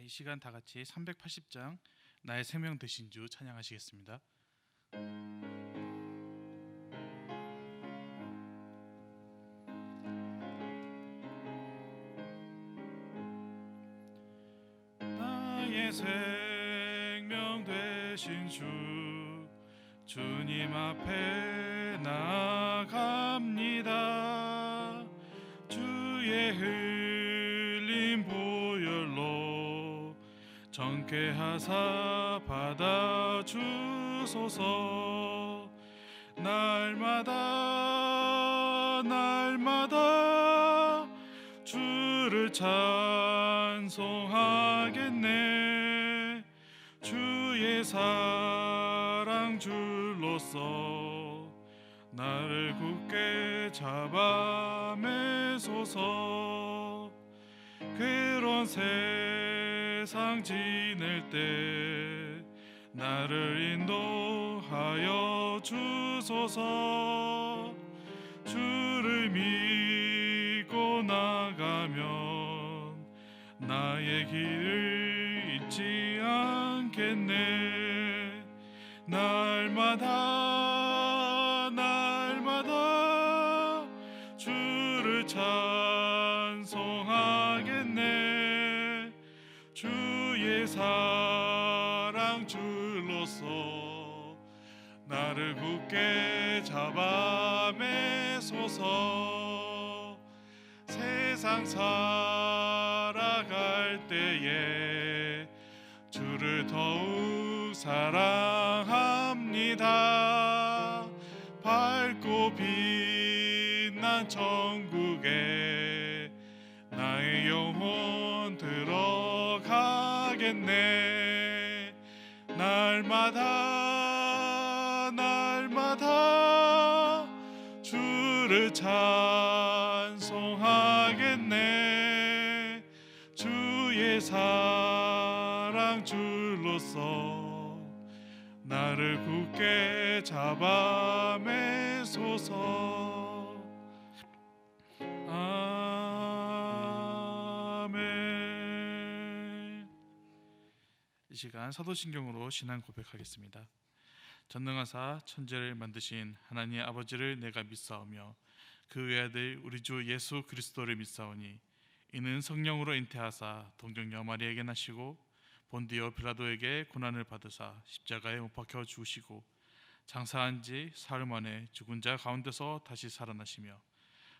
이 시간 다 같이 380장 나의 생명 되신 주 찬양하시겠습니다. 나의 생명 되신 주 주님 앞에 나아갑니다. 주의 흘린 보혈로 정케하사 받아주소서. 날마다 주를 찬송하겠네. 주의 사랑 줄로서 나를 굳게 잡아 매소서. 괴로운 세상 지낼 때 나를 인도하여 주소서. 주를 믿고 나가면 나의 길을 잊지 않겠네. 날마다 주를 찬송하겠네. 주의 사랑 줄로서 나를 굳게 잡아 매소서. 세상 살아갈 때에 주를 더욱 사랑합니다. 밝고 빛난 천국에 나의 영혼 들어가겠네. 날마다 주를 찬송하겠네. 주의 사랑 줄로서 나를 굳게 잡아 매소서. 아멘. 이 시간 사도신경으로 신앙 고백하겠습니다. 전능하사 천지를 만드신 하나님 아버지를 내가 믿사오며 그 외아들 우리 주 예수 그리스도를 믿사오니 이는 성령으로 잉태하사 동정녀 마리아에게 나시고 본디오 빌라도에게 고난을 받으사 십자가에 못 박혀 죽으시고 장사한 지 사흘 만에 죽은 자 가운데서 다시 살아나시며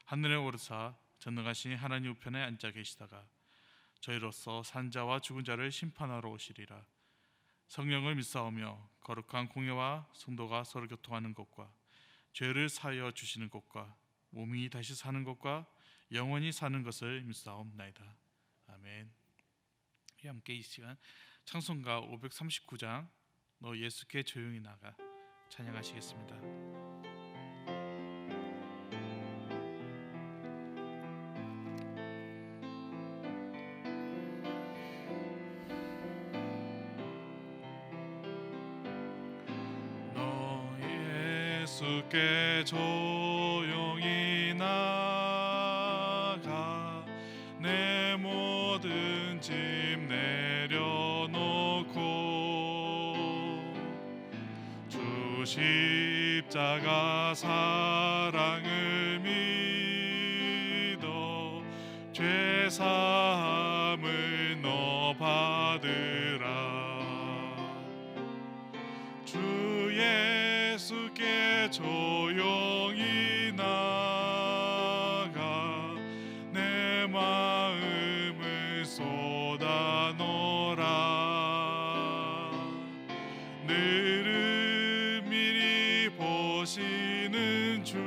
하늘에 오르사 전능하신 하나님 우편에 앉아 계시다가 저희로서 산자와 죽은 자를 심판하러 오시리라. 성령을 믿사오며 거룩한 공예와 성도가 서로 교통하는 것과 죄를 사하여 주시는 것과 몸이 다시 사는 것과 영원히 사는 것을 믿사옵나이다. 아멘. 함께 이 시간 찬송가 539장 너 예수께 조용히 나가 찬양하시겠습니다. 예수께 조용히 나가 내 모든 짐 내려놓고 주 십자가 사랑을 믿어 죄 사함을 너 받으라. 주 예수께 조용히 나가 내 마음을 쏟아놓으라. 늘은 미리 보시는 주님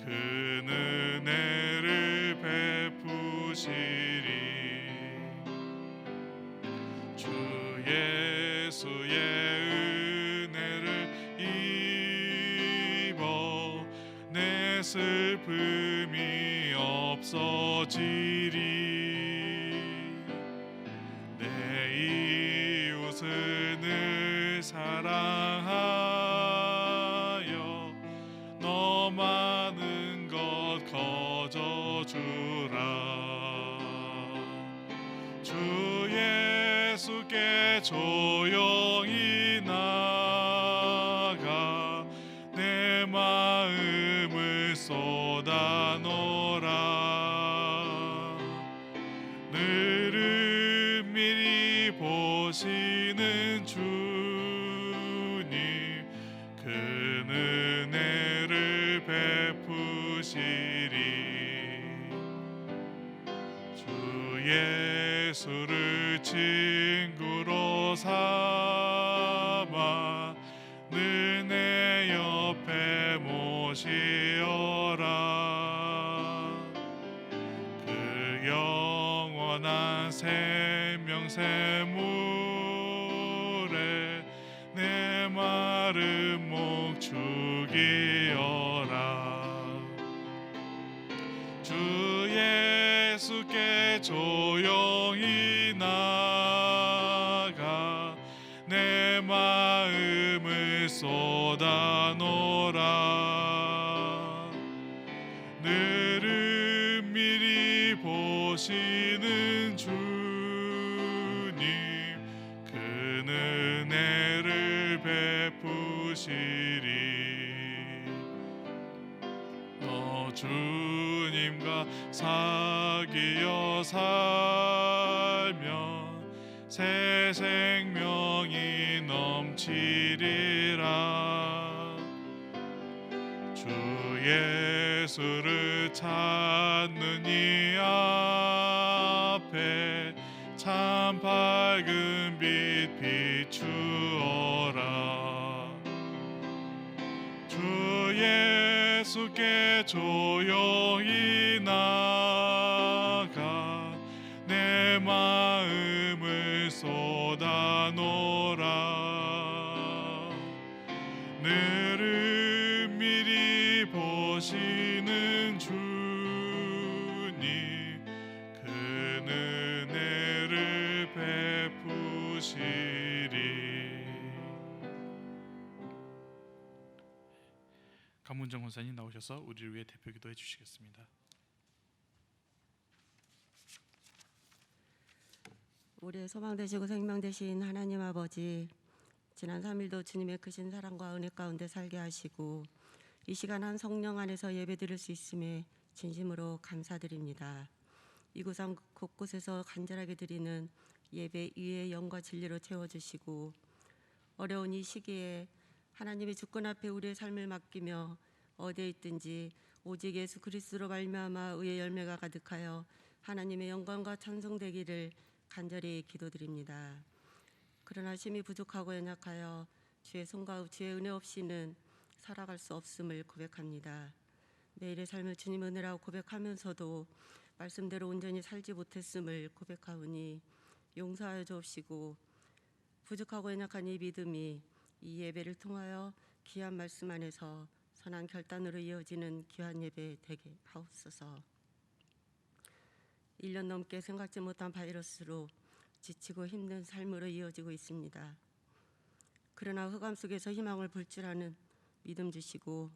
그 은혜를 베푸시리. 주 예수의 은혜를 입어 내 슬픔이 없어지리. 내 이웃을 늘 사랑하여 너 많은 것 거저주라. 예수께 조용히 나가 내 마음을 쏟아놓으라. 너를 미리 보시는 주님, 큰 은혜를 베푸시리. 주 예수를 친구로 삼아 늘 내 옆에 모시어라. 그 영원한 생명샘물에 내 마른 목 죽이어라. 주 예수께 조용히 나가 내 마음을 쏟아놓으라. 너를 미리 보시는 주님, 큰 은혜를 베푸시리. 너 주님과 사귀어 살면 새 생명이 넘치리라. 주 예수를 찾는 이 앞에 참 밝은 빛 비추어라. 주 예수께 조용히 나가 내 마음을 쏟아놓으라. 너를 미리 보시는 주님, 큰 은혜를 베푸시리. 강문정 권사님 나오셔서 우리를 위해 대표 기도해 주시겠습니다. 우리의 소망 되시고 생명 되신 하나님 아버지, 지난 3일도 주님의 크신 사랑과 은혜 가운데 살게 하시고 이 시간 한 성령 안에서 예배드릴 수 있음에 진심으로 감사드립니다. 이곳 곳곳에서 간절하게 드리는 예배 위에 영과 진리로 채워주시고 어려운 이 시기에 하나님의 주권 앞에 우리의 삶을 맡기며 어디에 있든지 오직 예수 그리스도로 말미암아 의의 열매가 가득하여 하나님의 영광과 찬송되기를 간절히 기도드립니다. 그러나 힘이 부족하고 연약하여 주의 손과 주의 은혜 없이는 살아갈 수 없음을 고백합니다. 매일의 삶을 주님 은혜라고 고백하면서도 말씀대로 온전히 살지 못했음을 고백하오니 용서하여 주옵시고 부족하고 연약한 이 믿음이 이 예배를 통하여 귀한 말씀 안에서 선한 결단으로 이어지는 귀한 예배 되게 하옵소서. 1년 넘게 생각지 못한 바이러스로 지치고 힘든 삶으로 이어지고 있습니다. 그러나 흑암 속에서 희망을 불출하는 믿음 주시고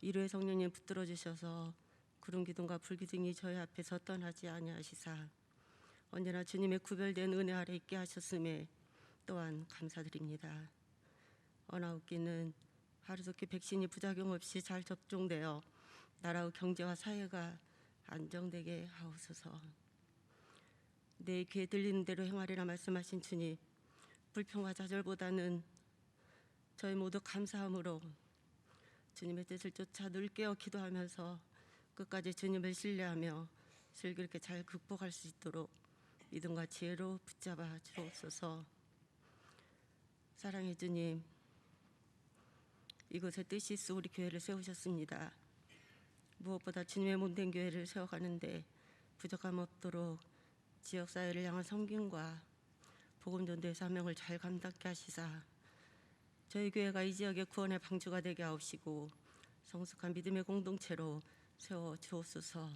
위로의 성령님 붙들어 주셔서 구름 기둥과 불 기둥이 저희 앞에서 떠나지 아니하시사 언제나 주님의 구별된 은혜 아래 있게 하셨음에 또한 감사드립니다. 언아웃기는 하루속히 백신이 부작용 없이 잘 접종되어 나라의 경제와 사회가 안정되게 하옵소서. 내 귀에 들리는 대로 행하리라 말씀하신 주님, 불평과 좌절보다는 저희 모두 감사함으로 주님의 뜻을 쫓아 늘 깨어 기도하면서 끝까지 주님을 신뢰하며 슬기롭게 잘 극복할 수 있도록 믿음과 지혜로 붙잡아 주옵소서. 사랑의 주님, 이곳에 뜻이 있어 우리 교회를 세우셨습니다. 무엇보다 주님의 몸된 교회를 세워가는데 부족함 없도록 지역사회를 향한 섬김과 복음전도의 사명을 잘 감당케 하시사 저희 교회가 이 지역의 구원의 방주가 되게 하옵시고 성숙한 믿음의 공동체로 세워 주옵소서.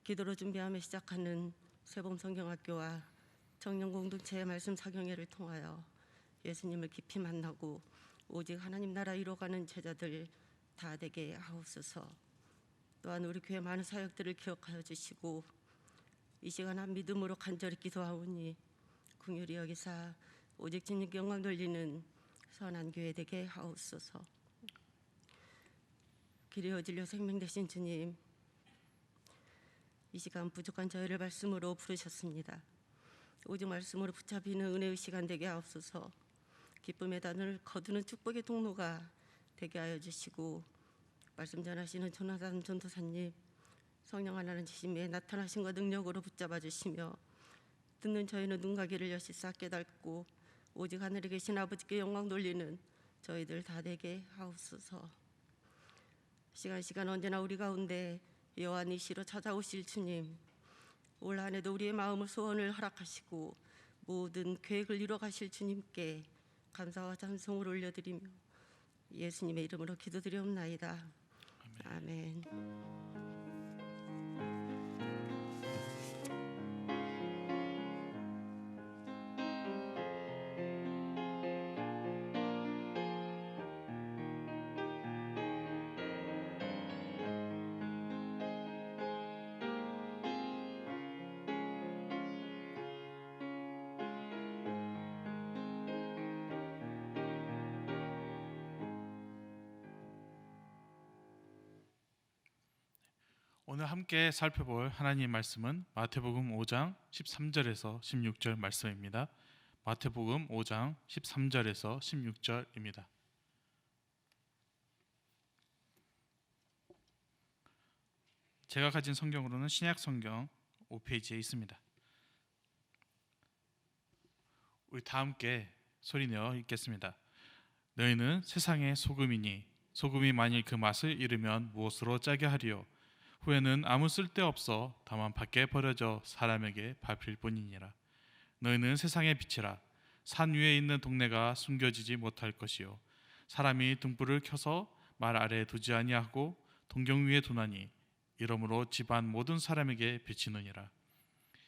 기도로 준비하며 시작하는 세범 성경학교와 청년 공동체의 말씀 사경회를 통하여 예수님을 깊이 만나고 오직 하나님 나라 이루어가는 제자들 다 되게 하옵소서. 또한 우리 교회 많은 사역들을 기억하여 주시고 이 시간 한 믿음으로 간절히 기도하오니 긍휼히 여기사 오직 주님께 영광 돌리는 선한 교회 되게 하옵소서. 길이어 진료 생명 되신 주님, 이 시간 부족한 저희를 말씀으로 부르셨습니다. 오직 말씀으로 붙잡히는 은혜의 시간 되게 하옵소서. 기쁨의 단을 거두는 축복의 통로가 되게 하여 주시고, 말씀 전하시는 조나단 전도사님, 성령 하나님 지심에 나타나신과 능력으로 붙잡아 주시며, 듣는 저희는 눈과 귀를 여시사 깨닫고 오직 하늘에 계신 아버지께 영광 돌리는 저희들 다 되게 하옵소서. 시간 언제나 우리 가운데 여호와니시로 찾아오실 주님, 올 한 해도 우리의 마음을 소원을 허락하시고 모든 계획을 이루어 가실 주님께 감사와 찬송을 올려드리며 예수님의 이름으로 기도드리옵나이다. 아멘. 오늘 함께 살펴볼 하나님의 말씀은 마태복음 5장 13절에서 16절 말씀입니다. 마태복음 5장 13절에서 16절입니다. 제가 가진 성경으로는 신약 성경 5페이지에 있습니다. 우리 다 함께 소리내어 읽겠습니다. 너희는 세상의 소금이니 소금이 만일 그 맛을 잃으면 무엇으로 짜게 하리요? 후에는 아무 쓸데없어 다만 밖에 버려져 사람에게 밟힐 뿐이니라. 너희는 세상의 빛이라. 산 위에 있는 동네가 숨겨지지 못할 것이요 사람이 등불을 켜서 말 아래에 두지 아니하고 동경 위에 두나니 이러므로 집안 모든 사람에게 비치느니라.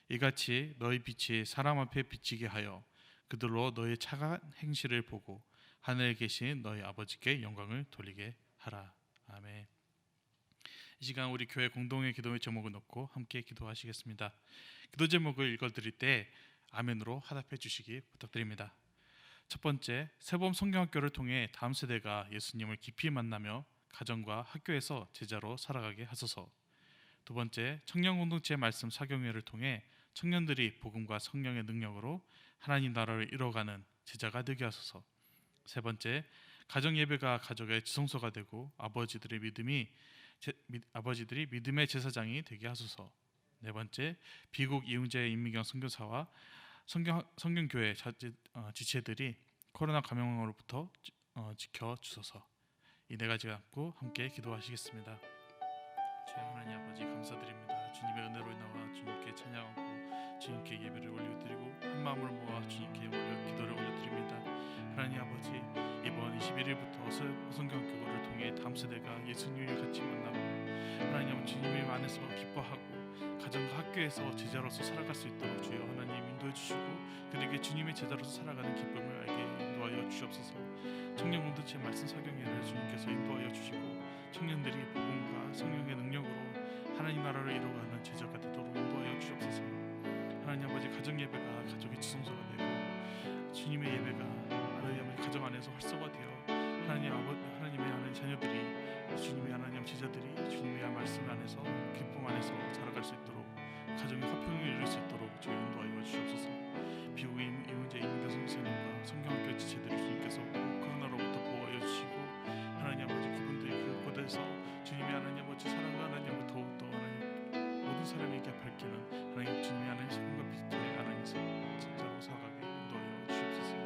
이같이 너희 빛이 사람 앞에 비치게 하여 그들로 너희 착한 행실을 보고 하늘에 계신 너희 아버지께 영광을 돌리게 하라. 아멘. 이 시간 우리 교회 공동의 기도의 제목을 놓고 함께 기도하시겠습니다. 기도 제목을 읽어드릴 때 아멘으로 화답해 주시기 부탁드립니다. 첫 번째, 새봄 성경학교를 통해 다음 세대가 예수님을 깊이 만나며 가정과 학교에서 제자로 살아가게 하소서. 두 번째, 청년 공동체 말씀 사경회를 통해 청년들이 복음과 성령의 능력으로 하나님 나라를 이뤄가는 제자가 되게 하소서. 세 번째, 가정 예배가 가족의 지성소가 되고 아버지들이 믿음의 제사장이 되게 하소서. 네 번째, 비국 이웅재 임미경 선교사와 성경교회 지체들이 코로나 감염으로부터 지켜주소서. 이 네 가지 갖고 함께 기도하시겠습니다. 주의 하나님 아버지 감사드립니다. 주님의 은혜로 인하여 주님께 찬양하고 주님께 예배를 올려드리고 한 마음을 모아 주님께 기도를 올려드립니다. 하나님 아버지, 이번 21일부터 성경교회를 통해 다음 세대가 예수님을 같이 만나고 하나님 주님의 안에서 기뻐하고 가정과 학교에서 제자로서 살아갈 수 있도록 주여 하나님 인도해 주시고 그들에게 주님의 제자로서 살아가는 기쁨을 알게 인도하여 주옵소서. 청년 공동체 말씀 사경회를 주님께서 인도하여 주시고 청년들이 복음과 성령의 능력으로 하나님 나라를 이루어가는 제자가 되도록 인도하여 주옵소서. 하나님 아버지, 가정 예배가 가족의 지성소가 되고 주님의 예배가 하나님 아버지 가정 안에서 활성화되어 하나님의 하나님 자녀들이 주님의 하나님 제자들이 주님의 말씀 안에서 기쁨 안에서 살아갈 수 있도록 가정의 화평을 이룰 수 있도록 주여 인도하여 주옵소서. 비국의 이문재 임경 선생님과 성경학교 지체들이 주님께서 코로나로부터 보호하여 주시고 하나님 아버지 그분들이 그곳에서 주님의 하나님 아버지 사랑과 하나님 더욱더 하나님 모든 사람에게 밝히는 하나님 주님의 하나님 성과 빛의 하나님 진짜로 살아가게 인도하여 주옵소서.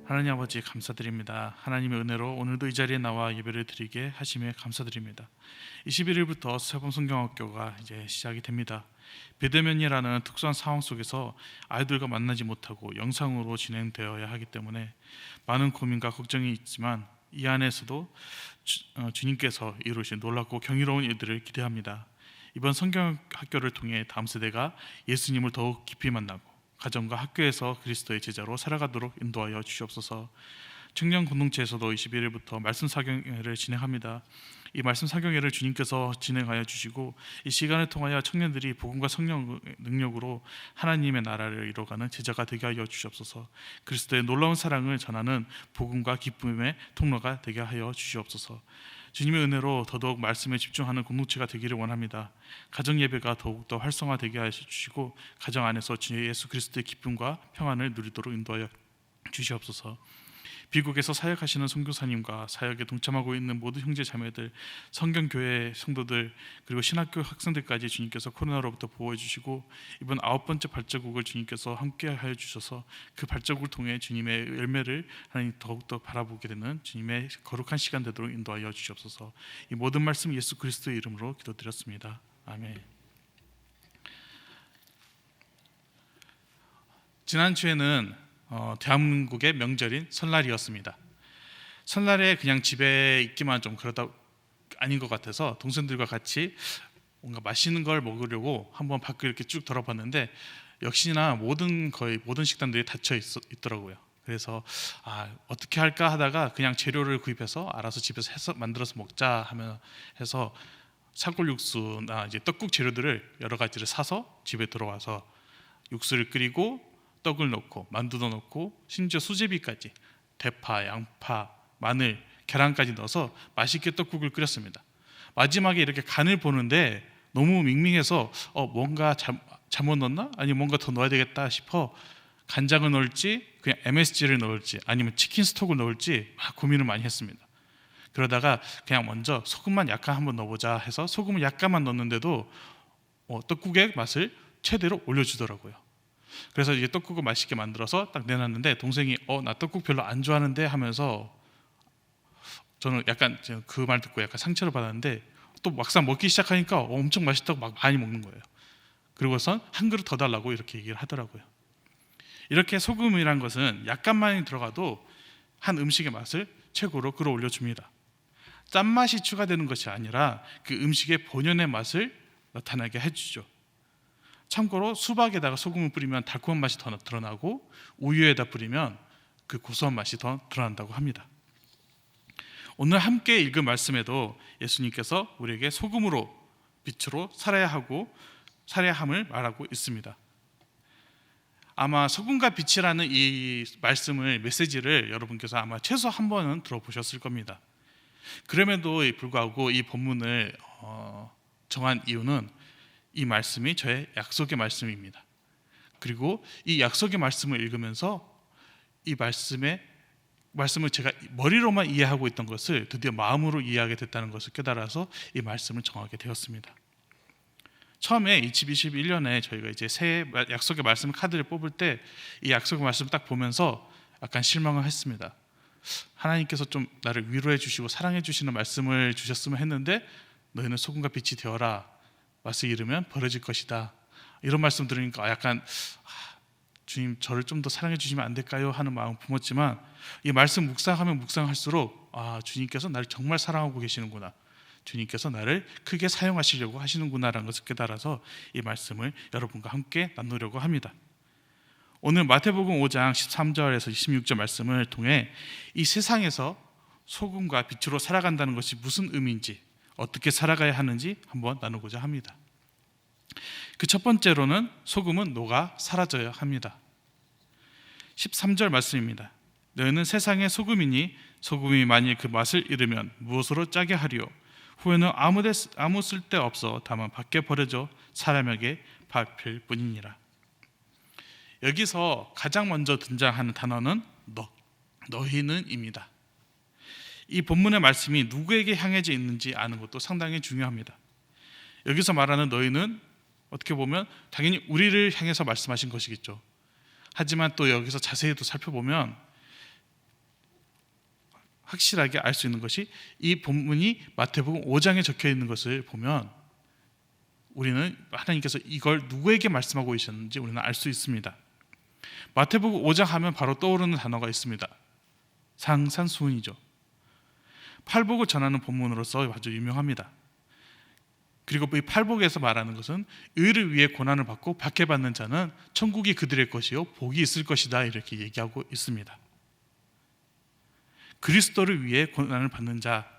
하나님 아버지 감사드립니다. 하나님의 은혜로 오늘도 이 자리에 나와 예배를 드리게 하심에 감사드립니다. 21일부터 새봄 성경학교가 이제 시작이 됩니다. 비대면이라는 특수한 상황 속에서 아이들과 만나지 못하고 영상으로 진행되어야 하기 때문에 많은 고민과 걱정이 있지만 이 안에서도 주님께서 이루신 놀랍고 경이로운 일들을 기대합니다. 이번 성경학교를 통해 다음 세대가 예수님을 더욱 깊이 만나고 가정과 학교에서 그리스도의 제자로 살아가도록 인도하여 주시옵소서. 청년 공동체에서도 21일부터 말씀 사경회를 진행합니다. 이 말씀 사경회를 주님께서 진행하여 주시고 이 시간을 통하여 청년들이 복음과 성령 능력으로 하나님의 나라를 이뤄가는 제자가 되게 하여 주시옵소서. 그리스도의 놀라운 사랑을 전하는 복음과 기쁨의 통로가 되게 하여 주시옵소서. 주님의 은혜로 더더욱 말씀에 집중하는 공동체가 되기를 원합니다. 가정 예배가 더욱더 활성화되게 하여 주시고 가정 안에서 주 예수 그리스도의 기쁨과 평안을 누리도록 인도하여 주시옵소서. 미국에서 사역하시는 선교사님과 사역에 동참하고 있는 모든 형제 자매들, 성경교회 성도들, 그리고 신학교 학생들까지 주님께서 코로나로부터 보호해 주시고 이번 9번째 발자국을 주님께서 함께하여 주셔서 그 발자국을 통해 주님의 열매를 하나님 더욱더 바라보게 되는 주님의 거룩한 시간 되도록 인도하여 주시옵소서. 이 모든 말씀 예수 그리스도의 이름으로 기도드렸습니다. 아멘. 지난주에는 대한민국의 명절인 설날이었습니다. 설날에 그냥 집에 있기만 좀 그러다 아닌 것 같아서 동생들과 같이 뭔가 맛있는 걸 먹으려고 한번 밖을 이렇게 쭉 돌아봤는데 역시나 거의 모든 식당들이 닫혀 있더라고요. 그래서 어떻게 할까 하다가 그냥 재료를 구입해서 알아서 집에서 해서 만들어서 먹자 하면 해서 사골육수나 이제 떡국 재료들을 여러 가지를 사서 집에 들어와서 육수를 끓이고 떡을 넣고 만두도 넣고 심지어 수제비까지 대파, 양파, 마늘, 계란까지 넣어서 맛있게 떡국을 끓였습니다. 마지막에 이렇게 간을 보는데 너무 밍밍해서 뭔가 잘못 넣었나? 아니면 뭔가 더 넣어야 되겠다 싶어 간장을 넣을지 그냥 MSG를 넣을지 아니면 치킨 스톡을 넣을지 막 고민을 많이 했습니다. 그러다가 그냥 먼저 소금만 약간 한번 넣어보자 해서 소금을 약간만 넣었는데도 떡국의 맛을 최대로 올려주더라고요. 그래서 이제 떡국을 맛있게 만들어서 딱 내놨는데 동생이 나 떡국 별로 안 좋아하는데 하면서 저는 약간 그 말 듣고 약간 상처를 받았는데 또 막상 먹기 시작하니까 엄청 맛있다고 막 많이 먹는 거예요. 그리고선 한 그릇 더 달라고 이렇게 얘기를 하더라고요. 이렇게 소금이란 것은 약간만 들어가도 한 음식의 맛을 최고로 끌어올려 줍니다. 짠맛이 추가되는 것이 아니라 그 음식의 본연의 맛을 나타나게 해주죠. 참고로 수박에다가 소금을 뿌리면 달콤한 맛이 더 드러나고 우유에다 뿌리면 그 고소한 맛이 더 드러난다고 합니다. 오늘 함께 읽은 말씀에도 예수님께서 우리에게 소금으로 빛으로 살아야 함을 말하고 있습니다. 아마 소금과 빛이라는 이 말씀을 메시지를 여러분께서 아마 최소 한 번은 들어보셨을 겁니다. 그럼에도 불구하고 이 본문을 정한 이유는 이 말씀이 저의 약속의 말씀입니다. 그리고 이 약속의 말씀을 읽으면서 이 말씀을 제가 머리로만 이해하고 있던 것을 드디어 마음으로 이해하게 됐다는 것을 깨달아서 이 말씀을 정하게 되었습니다. 처음에 2021년에 저희가 이제 새해 약속의 말씀 카드를 뽑을 때 이 약속의 말씀을 딱 보면서 약간 실망을 했습니다. 하나님께서 좀 나를 위로해 주시고 사랑해 주시는 말씀을 주셨으면 했는데 너희는 소금과 빛이 되어라. 맛을 잃으면 벌어질 것이다. 이런 말씀 들으니까 약간 주님 저를 좀 더 사랑해 주시면 안 될까요? 하는 마음 품었지만 이 말씀 묵상하면 묵상할수록 주님께서 나를 정말 사랑하고 계시는구나. 주님께서 나를 크게 사용하시려고 하시는구나라는 것을 깨달아서 이 말씀을 여러분과 함께 나누려고 합니다. 오늘 마태복음 5장 13절에서 26절 말씀을 통해 이 세상에서 소금과 빛으로 살아간다는 것이 무슨 의미인지 어떻게 살아가야 하는지 한번 나누고자 합니다. 그 첫 번째로는 소금은 녹아 사라져야 합니다. 13절 말씀입니다. 너희는 세상의 소금이니 소금이 만일 그 맛을 잃으면 무엇으로 짜게 하리요? 후에는 아무 쓸데 없어 다만 밖에 버려져 사람에게 밟힐 뿐이니라. 여기서 가장 먼저 등장하는 단어는 너희는입니다. 이 본문의 말씀이 누구에게 향해져 있는지 아는 것도 상당히 중요합니다. 여기서 말하는 너희는 어떻게 보면 당연히 우리를 향해서 말씀하신 것이겠죠. 하지만 또 여기서 자세히 또 살펴보면 확실하게 알 수 있는 것이 이 본문이 마태복음 5장에 적혀 있는 것을 보면 우리는 하나님께서 이걸 누구에게 말씀하고 계셨는지 우리는 알 수 있습니다. 마태복음 5장 하면 바로 떠오르는 단어가 있습니다. 상산수훈이죠. 팔복을 전하는 본문으로서 아주 유명합니다. 그리고 이 팔복에서 말하는 것은 의를 위해 고난을 받고 박해받는 자는 천국이 그들의 것이요 복이 있을 것이다 이렇게 얘기하고 있습니다. 그리스도를 위해 고난을 받는 자,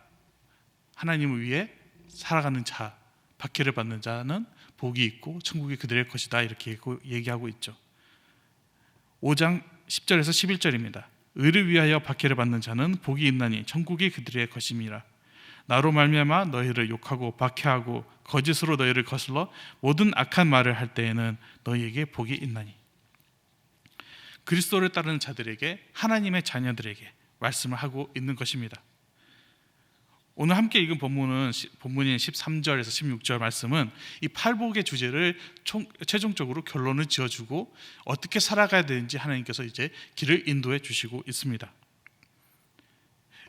하나님을 위해 살아가는 자, 박해를 받는 자는 복이 있고 천국이 그들의 것이다, 이렇게 얘기하고 있죠. 5장 10절에서 11절입니다. 의를 위하여 박해를 받는 자는 복이 있나니 천국이 그들의 것임이라. 나로 말미암아 너희를 욕하고 박해하고 거짓으로 너희를 거슬러 모든 악한 말을 할 때에는 너희에게 복이 있나니. 그리스도를 따르는 자들에게, 하나님의 자녀들에게 말씀을 하고 있는 것입니다. 오늘 함께 읽은 본문인 13절에서 16절 말씀은 이 팔복의 주제를 최종적으로 결론을 지어주고 어떻게 살아가야 되는지 하나님께서 이제 길을 인도해 주시고 있습니다.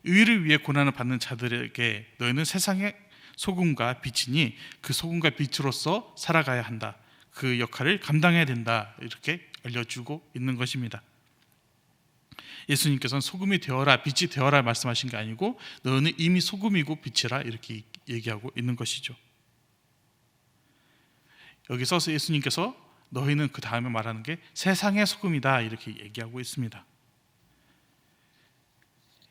의를 위해 고난을 받는 자들에게 너희는 세상의 소금과 빛이니 그 소금과 빛으로서 살아가야 한다, 그 역할을 감당해야 된다, 이렇게 알려주고 있는 것입니다. 예수님께서는 소금이 되어라, 빛이 되어라 말씀하신 게 아니고 너는 이미 소금이고 빛이라, 이렇게 얘기하고 있는 것이죠. 여기서 예수님께서 너희는 그 다음에 말하는 게 세상의 소금이다, 이렇게 얘기하고 있습니다.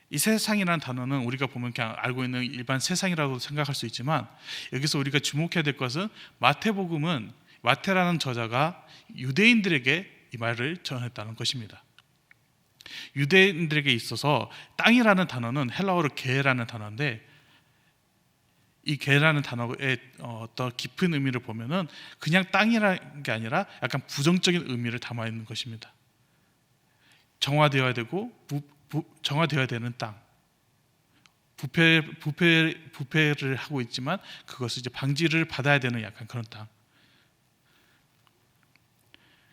이 세상이라는 단어는 우리가 보면 그냥 알고 있는 일반 세상이라고 생각할 수 있지만, 여기서 우리가 주목해야 될 것은 마태복음은 마태라는 저자가 유대인들에게 이 말을 전했다는 것입니다. 유대인들에게 있어서 땅이라는 단어는 헬라어로 게라는 단어인데, 이 게라는 단어의 어떤 깊은 의미를 보면은 그냥 땅이라는 게 아니라 약간 부정적인 의미를 담아 있는 것입니다. 정화되어야 되고 정화되어야 되는 땅, 부패를 하고 있지만 그것을 이제 방지를 받아야 되는 약간 그런 땅,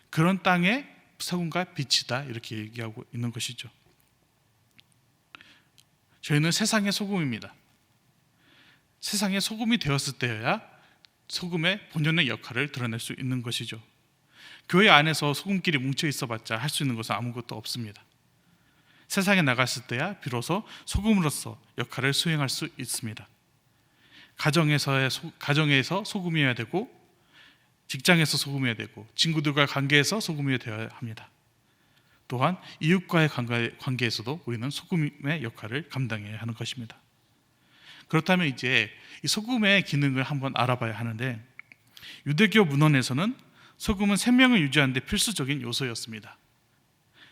그런 땅에 소금과 빛이다, 이렇게 얘기하고 있는 것이죠. 저희는 세상의 소금입니다. 세상의 소금이 되었을 때여야 소금의 본연의 역할을 드러낼 수 있는 것이죠. 교회 안에서 소금끼리 뭉쳐 있어봤자 할 수 있는 것은 아무것도 없습니다. 세상에 나갔을 때야 비로소 소금으로서 역할을 수행할 수 있습니다. 가정에서 소금이어야 되고, 직장에서 소금이어야 되고, 친구들과 관계에서 소금이 되어야 합니다. 또한 이웃과의 관계에서도 우리는 소금의 역할을 감당해야 하는 것입니다. 그렇다면 이제 이 소금의 기능을 한번 알아봐야 하는데, 유대교 문헌에서는 소금은 생명을 유지하는 데 필수적인 요소였습니다.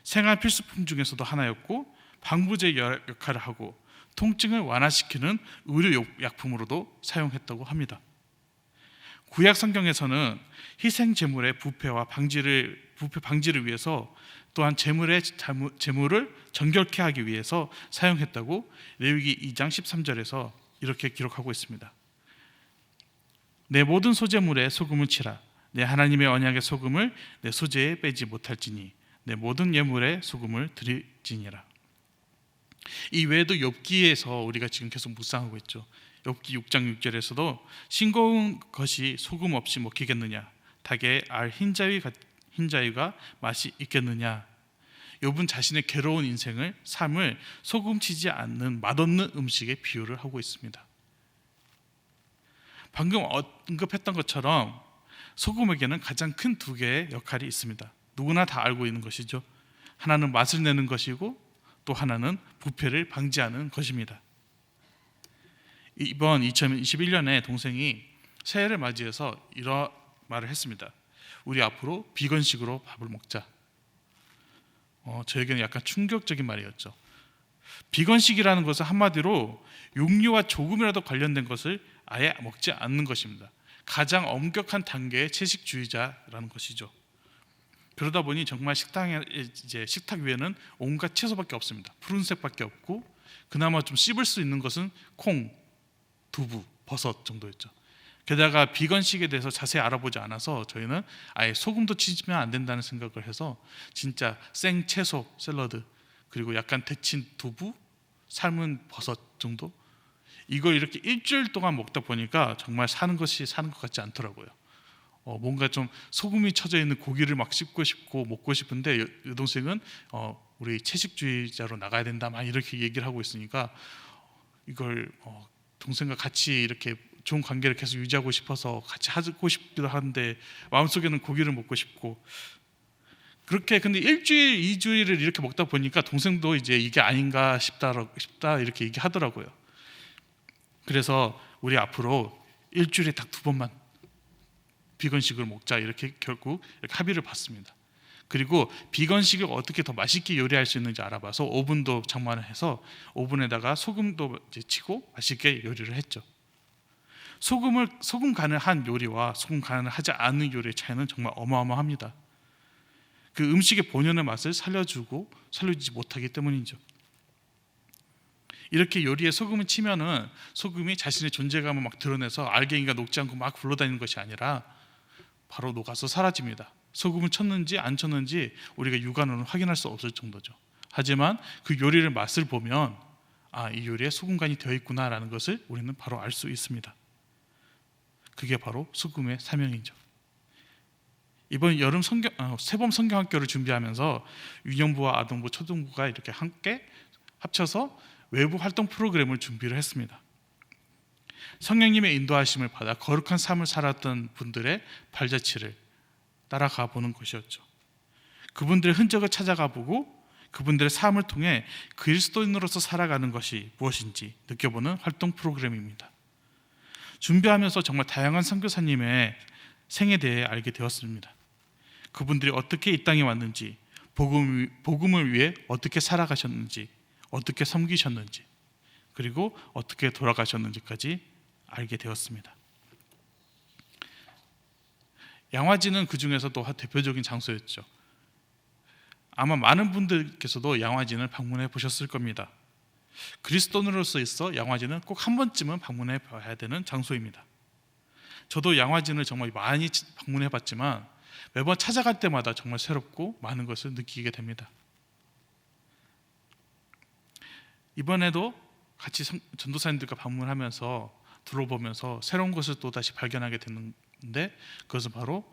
생활 필수품 중에서도 하나였고, 방부제 역할을 하고 통증을 완화시키는 의료약품으로도 사용했다고 합니다. 구약 성경에서는 희생 제물의 부패 방지를 위해서, 또한 제물을 정결케 하기 위해서 사용했다고 레위기 2장 13절에서 이렇게 기록하고 있습니다. 내 모든 소제물에 소금을 치라. 내 하나님의 언약의 소금을 내 소제에 빼지 못할지니 내 모든 예물에 소금을 드릴지니라. 이 외에도 욥기에서 우리가 지금 계속 묵상하고 있죠. 욥기 6장 6절에서도 싱거운 것이 소금 없이 먹히겠느냐, 닭의 알 흰자위가 맛이 있겠느냐. 욥은 자신의 괴로운 삶을 소금치지 않는 맛없는 음식에 비유를 하고 있습니다. 방금 언급했던 것처럼 소금에게는 가장 큰 두 개의 역할이 있습니다. 누구나 다 알고 있는 것이죠. 하나는 맛을 내는 것이고, 또 하나는 부패를 방지하는 것입니다. 이번 2021년에 동생이 새해를 맞이해서 이런 말을 했습니다. 우리 앞으로 비건식으로 밥을 먹자. 저에게는 약간 충격적인 말이었죠. 비건식이라는 것은 한마디로 육류와 조금이라도 관련된 것을 아예 먹지 않는 것입니다. 가장 엄격한 단계의 채식주의자라는 것이죠. 그러다 보니 정말 식탁 위에는 온갖 채소밖에 없습니다. 푸른색밖에 없고, 그나마 좀 씹을 수 있는 것은 콩, 두부, 버섯 정도였죠. 게다가 비건식에 대해서 자세히 알아보지 않아서 저희는 아예 소금도 치면 안 된다는 생각을 해서 진짜 생채소 샐러드, 그리고 약간 데친 두부, 삶은 버섯 정도, 이걸 이렇게 일주일 동안 먹다 보니까 정말 사는 것 같지 않더라고요. 뭔가 좀 소금이 쳐져 있는 고기를 막 씹고 싶고 먹고 싶은데, 여동생은 우리 채식주의자로 나가야 된다 막 이렇게 얘기를 하고 있으니까 이걸 동생과 같이 이렇게 좋은 관계를 계속 유지하고 싶어서 같이 하고 싶기도 한데 마음속에는 고기를 먹고 싶고, 그렇게 근데 일주일, 2주일을 이렇게 먹다 보니까 동생도 이제 이게 아닌가 싶다 이렇게 얘기하더라고요. 그래서 우리 앞으로 일주일에 딱 2번만 비건식을 먹자 이렇게 결국 이렇게 합의를 봤습니다. 그리고 비건식을 어떻게 더 맛있게 요리할 수 있는지 알아봐서 오븐도 장만을 해서 오븐에다가 소금도 이제 치고 맛있게 요리를 했죠. 소금 간을 한 요리와 소금 간을 하지 않은 요리의 차이는 정말 어마어마합니다. 그 음식의 본연의 맛을 살려주지 못하기 때문이죠. 이렇게 요리에 소금을 치면은 소금이 자신의 존재감을 막 드러내서 알갱이가 녹지 않고 막 굴러다니는 것이 아니라 바로 녹아서 사라집니다. 소금을 쳤는지 안 쳤는지 우리가 육안으로는 확인할 수 없을 정도죠. 하지만 그 요리의 맛을 보면 이 요리에 소금간이 되어 있구나라는 것을 우리는 바로 알 수 있습니다. 그게 바로 소금의 사명이죠. 이번 여름 세범 성경학교를 준비하면서 유년부와 아동부, 초등부가 이렇게 함께 합쳐서 외부 활동 프로그램을 준비를 했습니다. 성령님의 인도하심을 받아 거룩한 삶을 살았던 분들의 발자취를 따라가 보는 것이었죠. 그분들의 흔적을 찾아가 보고 그분들의 삶을 통해 그리스도인으로서 살아가는 것이 무엇인지 느껴보는 활동 프로그램입니다. 준비하면서 정말 다양한 선교사님의 생에 대해 알게 되었습니다. 그분들이 어떻게 이 땅에 왔는지, 복음을 위해 어떻게 살아가셨는지, 어떻게 섬기셨는지, 그리고 어떻게 돌아가셨는지까지 알게 되었습니다. 양화지는 그 중에서도 대표적인 장소였죠. 아마 많은 분들께서도 양화진을 방문해 보셨을 겁니다. 그리스도인으로서 있어 양화진은 꼭 한 번쯤은 방문해 봐야 되는 장소입니다. 저도 양화진을 정말 많이 방문해 봤지만 매번 찾아갈 때마다 정말 새롭고 많은 것을 느끼게 됩니다. 이번에도 같이 전도사님들과 방문하면서 둘러보면서 새로운 것을 또 다시 발견하게 됐는데 그것은 바로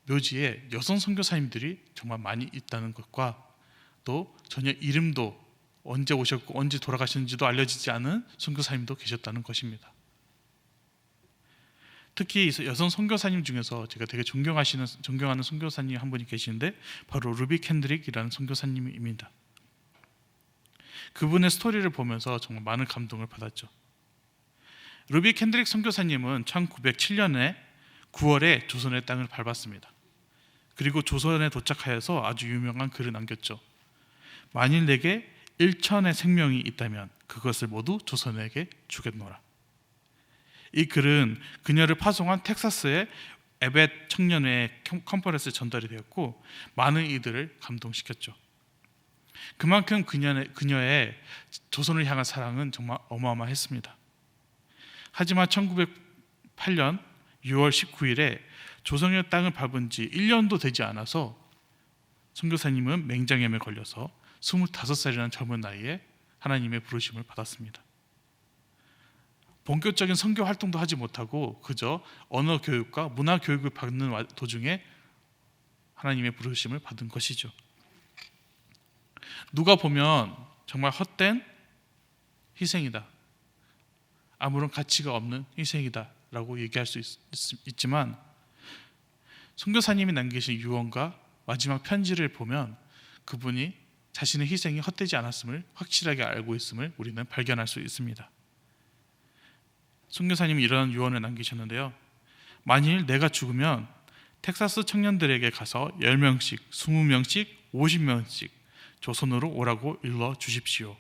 묘지에 여성 선교사님들이 정말 많이 있다는 것과 또 전혀 이름도 언제 오셨고 언제 돌아가셨는지도 알려지지 않은 선교사님도 계셨다는 것입니다. 특히 여성 선교사님 중에서 제가 되게 존경하는 선교사님 한 분이 계시는데 바로 루비 캔드릭이라는 선교사님입니다. 그분의 스토리를 보면서 정말 많은 감동을 받았죠. 루비 캔드릭 선교사님은 1907년에 9월에 조선의 땅을 밟았습니다. 그리고 조선에 도착하여서 아주 유명한 글을 남겼죠. 만일 내게 1천의 생명이 있다면 그것을 모두 조선에게 주겠노라. 이 글은 그녀를 파송한 텍사스의 에벳 청년회 컨퍼런스에 전달이 되었고 많은 이들을 감동시켰죠. 그만큼 그녀의 조선을 향한 사랑은 정말 어마어마했습니다. 하지만 1908년 6월 19일에 조선의 땅을 밟은 지 1년도 되지 않아서 선교사님은 맹장염에 걸려서 25살이라는 젊은 나이에 하나님의 부르심을 받았습니다. 본격적인 선교 활동도 하지 못하고 그저 언어 교육과 문화 교육을 받는 도중에 하나님의 부르심을 받은 것이죠. 누가 보면 정말 헛된 희생이다, 아무런 가치가 없는 희생이다 라고 얘기할 수 있지만 선교사님이 남기신 유언과 마지막 편지를 보면 그분이 자신의 희생이 헛되지 않았음을 확실하게 알고 있음을 우리는 발견할 수 있습니다. 선교사님이 이런 유언을 남기셨는데요. 만일 내가 죽으면 텍사스 청년들에게 가서 10명씩, 20명씩, 50명씩 조선으로 오라고 일러 주십시오.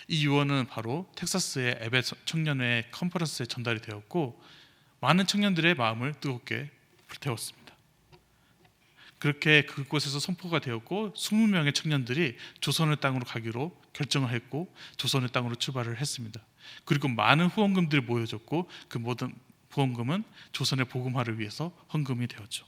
이 유언은 바로 텍사스의 에벳 청년회 컨퍼런스에 전달이 되었고 많은 청년들의 마음을 뜨겁게 불태웠습니다. 그렇게 그곳에서 선포가 되었고 20명의 청년들이 조선의 땅으로 가기로 결정을 했고 조선의 땅으로 출발을 했습니다. 그리고 많은 후원금들이 모여졌고 그 모든 후원금은 조선의 복음화를 위해서 헌금이 되었죠.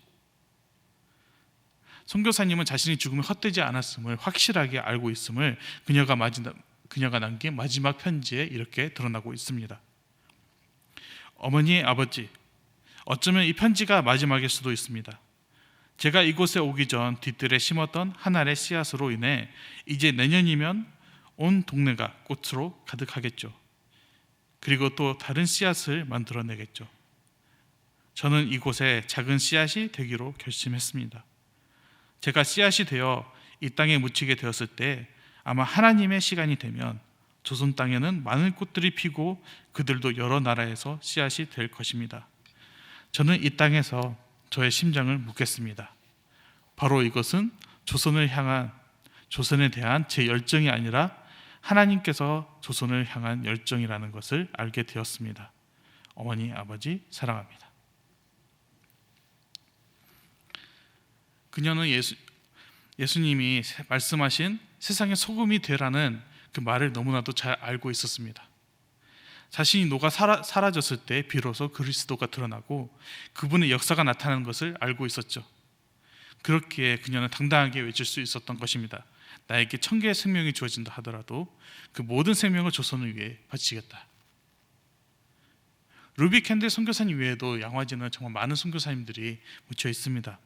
선교사님은 자신이 죽음이 헛되지 않았음을 확실하게 알고 있음을 그녀가 남긴 마지막 편지에 이렇게 드러나고 있습니다. 어머니, 아버지, 어쩌면 이 편지가 마지막일 수도 있습니다. 제가 이곳에 오기 전 뒤뜰에 심었던 한 알의 씨앗으로 인해 이제 내년이면 온 동네가 꽃으로 가득하겠죠. 그리고 또 다른 씨앗을 만들어내겠죠. 저는 이곳에 작은 씨앗이 되기로 결심했습니다. 제가 씨앗이 되어 이 땅에 묻히게 되었을 때 아마 하나님의 시간이 되면 조선 땅에는 많은 꽃들이 피고 그들도 여러 나라에서 씨앗이 될 것입니다. 저는 이 땅에서 저의 심장을 묻겠습니다. 바로 이것은 조선에 대한 제 열정이 아니라 하나님께서 조선을 향한 열정이라는 것을 알게 되었습니다. 어머니, 아버지 사랑합니다. 그녀는 예수님이 말씀하신 세상의 소금이 되라는 그 말을 너무나도 잘 알고 있었습니다. 자신이 녹아 사라졌을 때 비로소 그리스도가 드러나고 그분의 역사가 나타나는 것을 알고 있었죠. 그렇기에 그녀는 당당하게 외칠 수 있었던 것입니다. 나에게 1000개의 생명이 주어진다 하더라도 그 모든 생명을 조선을 위해 바치겠다. 루비 캔들 선교사님 외에도 양화지는 정말 많은 선교사님들이 묻혀 있습니다.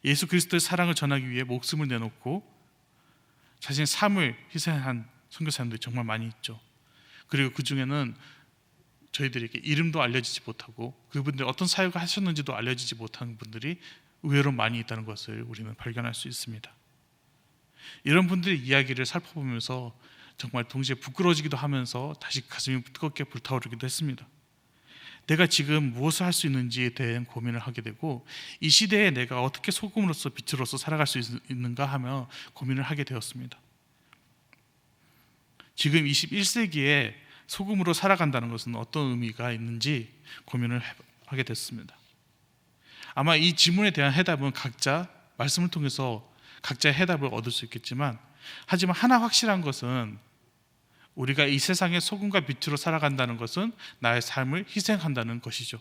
예수 그리스도의 사랑을 전하기 위해 목숨을 내놓고 자신의 삶을 희생한 선교사님들이 정말 많이 있죠. 그리고 그 중에는 저희들에게 이름도 알려지지 못하고 그분들 어떤 사역을 하셨는지도 알려지지 못한 분들이 의외로 많이 있다는 것을 우리는 발견할 수 있습니다. 이런 분들의 이야기를 살펴보면서 정말 동시에 부끄러워지기도 하면서 다시 가슴이 뜨겁게 불타오르기도 했습니다. 내가 지금 무엇을 할 수 있는지에 대한 고민을 하게 되고 이 시대에 내가 어떻게 소금으로서 빛으로서 살아갈 수 있는가 하며 고민을 하게 되었습니다. 지금 21세기에 소금으로 살아간다는 것은 어떤 의미가 있는지 고민을 하게 됐습니다. 아마 이 질문에 대한 해답은 각자 말씀을 통해서 각자의 해답을 얻을 수 있겠지만, 하지만 하나 확실한 것은 우리가 이 세상의 소금과 빛으로 살아간다는 것은 나의 삶을 희생한다는 것이죠.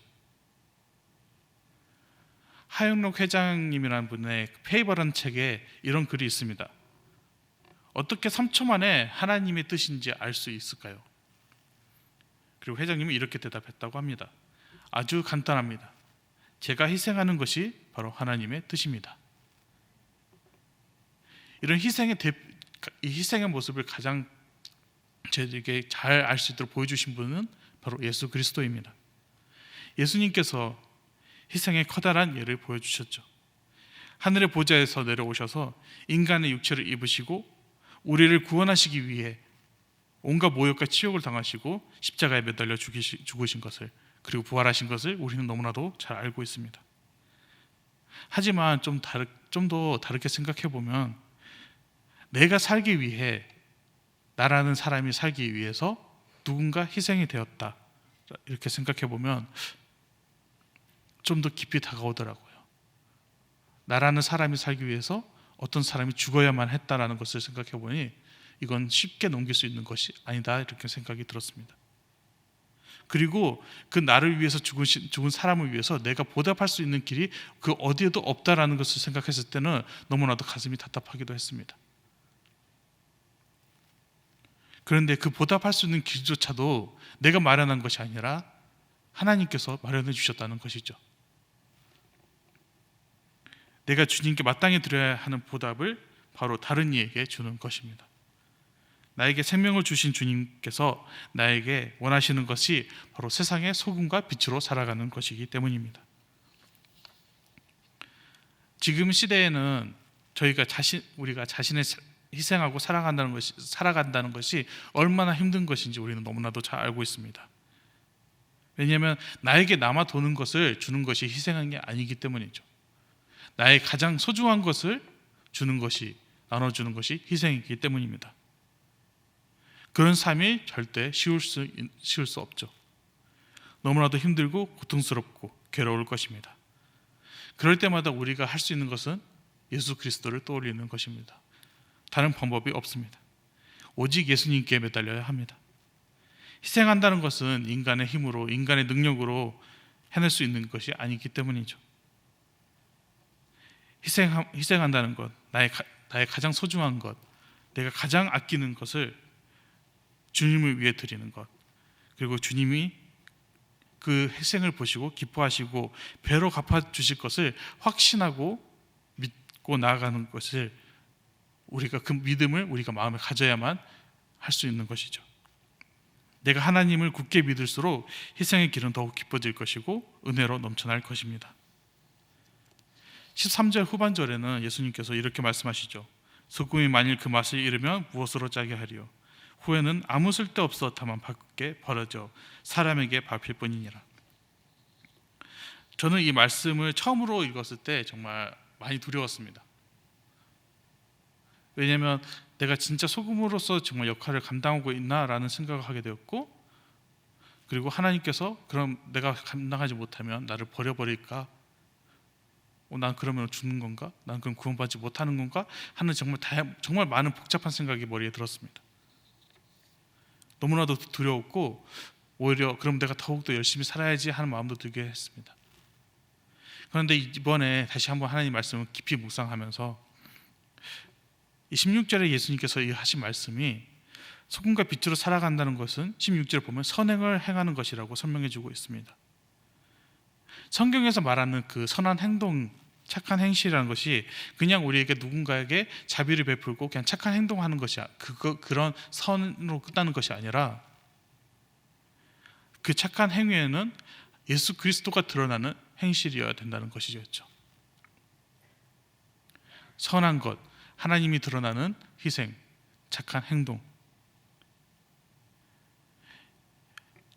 하영록 회장님이라는 분의 페이버라는 책에 이런 글이 있습니다. 어떻게 3초 만에 하나님의 뜻인지 알 수 있을까요? 그리고 회장님이 이렇게 대답했다고 합니다. 아주 간단합니다. 제가 희생하는 것이 바로 하나님의 뜻입니다. 이런 이 희생의 모습을 가장 저에게 잘 알 수 있도록 보여주신 분은 바로 예수 그리스도입니다. 예수님께서 희생의 커다란 예를 보여주셨죠. 하늘의 보좌에서 내려오셔서 인간의 육체를 입으시고 우리를 구원하시기 위해 온갖 모욕과 치욕을 당하시고 십자가에 매달려 죽으신 것을, 그리고 부활하신 것을 우리는 너무나도 잘 알고 있습니다. 하지만 좀 더 다르게 생각해 보면, 내가 살기 위해, 나라는 사람이 살기 위해서 누군가 희생이 되었다, 이렇게 생각해 보면 좀 더 깊이 다가오더라고요. 나라는 사람이 살기 위해서 어떤 사람이 죽어야만 했다라는 것을 생각해 보니 이건 쉽게 넘길 수 있는 것이 아니다, 이렇게 생각이 들었습니다. 그리고 그 나를 위해서 죽은 사람을 위해서 내가 보답할 수 있는 길이 그 어디에도 없다라는 것을 생각했을 때는 너무나도 가슴이 답답하기도 했습니다. 그런데 그 보답할 수 있는 길조차도 내가 마련한 것이 아니라 하나님께서 마련해 주셨다는 것이죠. 내가 주님께 마땅히 드려야 하는 보답을 바로 다른 이에게 주는 것입니다. 나에게 생명을 주신 주님께서 나에게 원하시는 것이 바로 세상의 소금과 빛으로 살아가는 것이기 때문입니다. 지금 시대에는 우리가 자신을 희생하고 살아간다는 것이 얼마나 힘든 것인지 우리는 너무나도 잘 알고 있습니다. 왜냐하면 나에게 남아 도는 것을 주는 것이 희생한 게 아니기 때문이죠. 나의 가장 소중한 것을 나눠주는 것이 희생이기 때문입니다. 그런 삶이 절대 쉬울 수 없죠. 너무나도 힘들고 고통스럽고 괴로울 것입니다. 그럴 때마다 우리가 할 수 있는 것은 예수 그리스도를 떠올리는 것입니다. 다른 방법이 없습니다. 오직 예수님께 매달려야 합니다. 희생한다는 것은 인간의 힘으로, 인간의 능력으로 해낼 수 있는 것이 아니기 때문이죠. 희생한다는 것, 나의 가장 소중한 것, 내가 가장 아끼는 것을 주님을 위해 드리는 것, 그리고 주님이 그 희생을 보시고 기뻐하시고 배로 갚아주실 것을 확신하고 믿고 나아가는 것을, 그 믿음을 우리가 마음에 가져야만 할 수 있는 것이죠. 내가 하나님을 굳게 믿을수록 희생의 길은 더욱 깊어질 것이고 은혜로 넘쳐날 것입니다. 13절 후반절에는 예수님께서 이렇게 말씀하시죠. 소금이 만일 그 맛을 잃으면 무엇으로 짜게 하리요? 후에는 아무 쓸데없어 다만 밖에 버려져 사람에게 밟힐 뿐이니라. 저는 이 말씀을 처음으로 읽었을 때 정말 많이 두려웠습니다. 왜냐하면 내가 진짜 소금으로서 정말 역할을 감당하고 있나라는 생각을 하게 되었고, 그리고 하나님께서 그럼 내가 감당하지 못하면 나를 버려버릴까? 난 그러면 죽는 건가? 난 그럼 구원받지 못하는 건가? 하는 정말 많은 복잡한 생각이 머리에 들었습니다. 너무나도 두려웠고, 오히려 그럼 내가 더욱더 열심히 살아야지 하는 마음도 들게 했습니다. 그런데 이번에 다시 한번 하나님 말씀을 깊이 묵상하면서 이 16절에 예수님께서 하신 말씀이 소금과 빛으로 살아간다는 것은 16절을 보면 선행을 행하는 것이라고 설명해 주고 있습니다. 성경에서 말하는 그 선한 행동, 착한 행실이라는 것이 그냥 우리에게 누군가에게 자비를 베풀고 그냥 착한 행동하는 것이 그런 선으로 끝나는 것이 아니라, 그 착한 행위에는 예수 그리스도가 드러나는 행실이어야 된다는 것이죠. 선한 것, 하나님이 드러나는 희생, 착한 행동.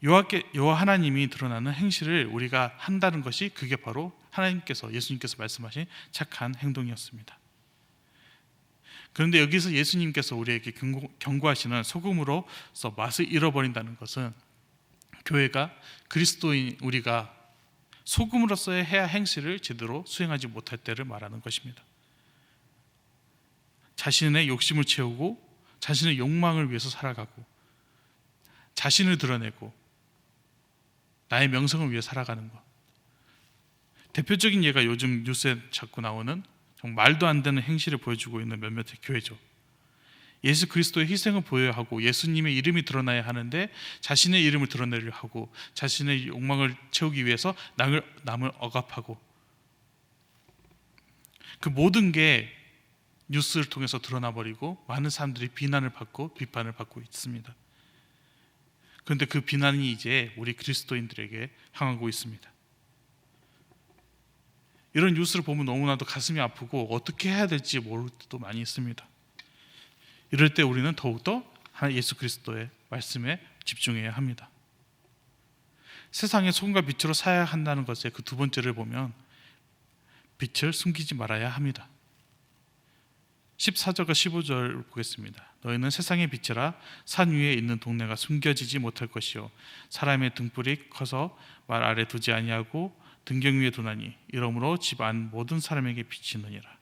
여호와 하나님이 드러나는 행실을 우리가 한다는 것이, 그게 바로 예수님께서 말씀하신 착한 행동이었습니다. 그런데 여기서 예수님께서 우리에게 경고하시는 소금으로서 맛을 잃어버린다는 것은, 교회가, 그리스도인 우리가 소금으로서의 해야 행실을 제대로 수행하지 못할 때를 말하는 것입니다. 자신의 욕심을 채우고 자신의 욕망을 위해서 살아가고 자신을 드러내고 나의 명성을 위해 살아가는 것. 대표적인 예가 요즘 뉴스에 자꾸 나오는 정말 말도 안 되는 행실을 보여주고 있는 몇몇의 교회죠. 예수 그리스도의 희생을 보여야 하고 예수님의 이름이 드러나야 하는데 자신의 이름을 드러내려 하고 자신의 욕망을 채우기 위해서 남을 억압하고, 그 모든 게 뉴스를 통해서 드러나 버리고 많은 사람들이 비난을 받고 비판을 받고 있습니다. 그런데 그 비난이 이제 우리 그리스도인들에게 향하고 있습니다. 이런 뉴스를 보면 너무나도 가슴이 아프고 어떻게 해야 될지 모를 때도 많이 있습니다. 이럴 때 우리는 더욱더 예수 그리스도의 말씀에 집중해야 합니다. 세상에 소금과 빛으로 살아야 한다는 것의 그 두 번째를 보면 빛을 숨기지 말아야 합니다. 14절과 15절 보겠습니다. 너희는 세상의 빛이라 산 위에 있는 동네가 숨겨지지 못할 것이요 사람의 등불이 커서 말 아래 두지 아니하고 등경 위에 두나니 이러므로 집 안 모든 사람에게 비치느니라.